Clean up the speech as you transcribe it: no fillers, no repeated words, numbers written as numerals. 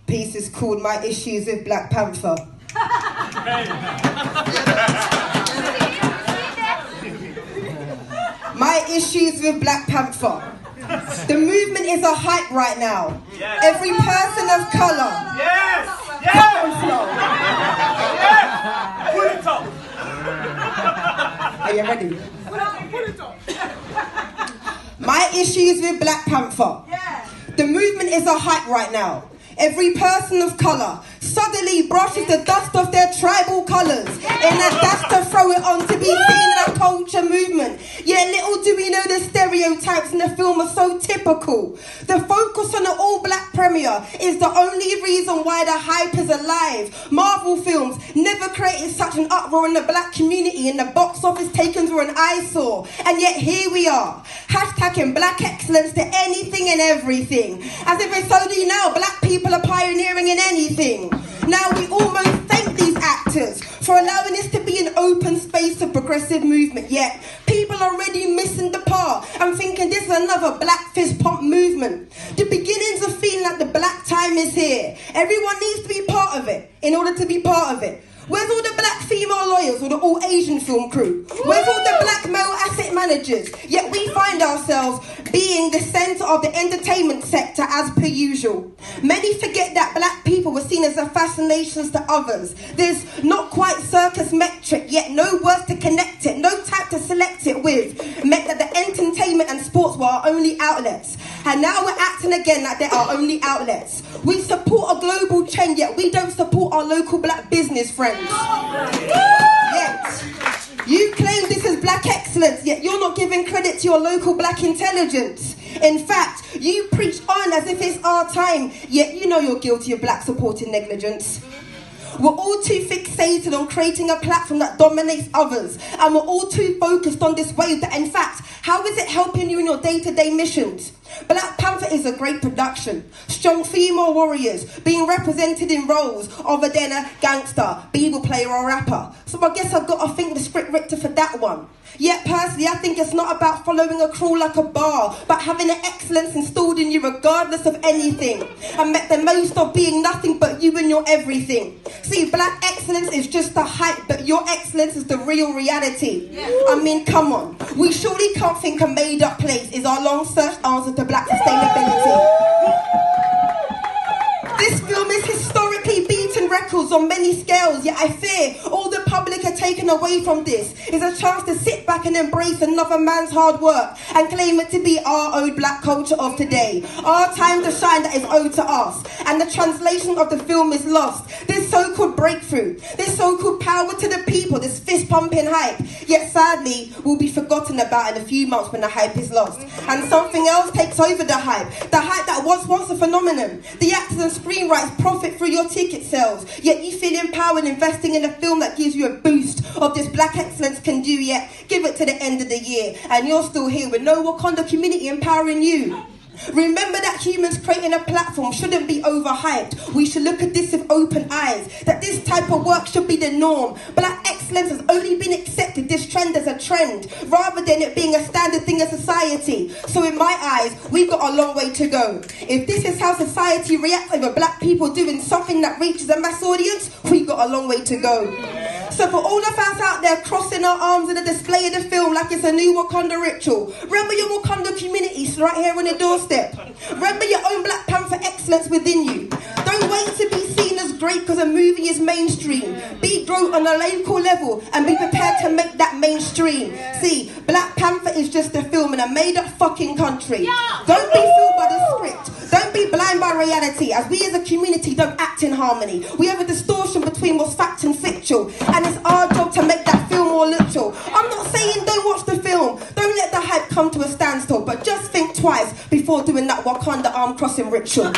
Piece is called My Issues with Black Panther. My issues with Black Panther. The movement is a hype right now. Yes. Every person of colour. Yes. Yes. Yes. Put it up. Are you ready? Put it up. My issues with Black Panther. Yes. The movement is a hype right now. Every person of colour suddenly brushes the dust off their tribal colours in a dash to throw it on to be seen in a culture movement. Yet little do we know the stereotypes in the film are so typical. The focus on the all-black premiere is the only reason why the hype is alive. Marvel films never created such an uproar in the black community, and the box office takings were an eyesore. And yet here we are, hashtagging black excellence to anything and everything. As if it's only now black people are pioneering in anything. Now we almost thank these actors for allowing this to be an open space of progressive movement, yet people are already missing the part and thinking this is another black fist pump movement. The beginnings of feeling like the black time is here. Everyone needs to be part of it in order to be part of it. Where's all the black female lawyers or the all-Asian film crew? Where's all the black male asset managers? Yet we find ourselves being the centre of the entertainment sector as per usual. Many forget that black people were seen as a fascinations to others. There's not quite circus metric, yet no words to connect it, no type to select it with. Meant that the entertainment and sports were our only outlets. And now we're acting again like they're our only outlets. We support a global trend, yet we don't support our local black business friends. Yet, you claim this is black excellence, yet you're not giving credit to your local black intelligence. In fact, you preach on as if it's our time, yet you know you're guilty of black supporting negligence. We're all too fixated on creating a platform that dominates others, and we're all too focused on this wave that, in fact, how is it helping you in your day-to-day missions? Black Panther is a great production. Strong female warriors being represented in roles other than a gangster, b-ball player or rapper. So I guess I've got to think the script writer for that one. Yet personally, I think it's not about following a crawl like a bar, but having an excellence installed in you regardless of anything, and make the most of being nothing but you and your everything. See, black excellence is just a hype, but your excellence is the real reality. Yeah. I mean, come on. We surely can't think a made-up place is our long-searched answer to black sustainability. This film is historically beaten records on many scales, yet I fear all the public are taken away from this is a chance to sit back and embrace another man's hard work and claim it to be our own black culture of today. Our time to shine that is owed to us, and the translation of the film is lost. This so-called breakthrough, this so-called power to the people, this fist-pumping hype, yet sadly will be forgotten about in a few months when the hype is lost. And something else takes over the hype that was once a phenomenon. The actors and screenwriters profit through your ticket sales, yet you feel empowered investing in a film that gives you a boost of this black excellence can do, yet give it to the end of the year and you're still here with no Wakanda community empowering you. Remember that humans creating a platform shouldn't be overhyped. We should look at this with open eyes, that this type of work should be the norm. Black excellence has only been accepted, this trend as a trend, rather than it being a standard thing in society. So in my eyes, we've got a long way to go. If this is how society reacts over black people doing something that reaches a mass audience, we've got a long way to go. So for all of us out there crossing our arms in the display of the film like it's a new Wakanda ritual, remember your Wakanda communities right here on the doorstep. Remember your own Black Panther excellence within you. Don't wait to be seen as great because a movie is mainstream. Be great on a local level and be prepared to make that mainstream. See, Black Panther is just a film in a made-up fucking country. Don't be fooled by the script. Don't be blind by reality, as we as a community don't act in harmony. We have a distortion between what's fact and fictional, and it's our job to make that film more literal. I'm not saying don't watch the film, don't let the hype come to a standstill, but just think twice before doing that Wakanda arm crossing ritual.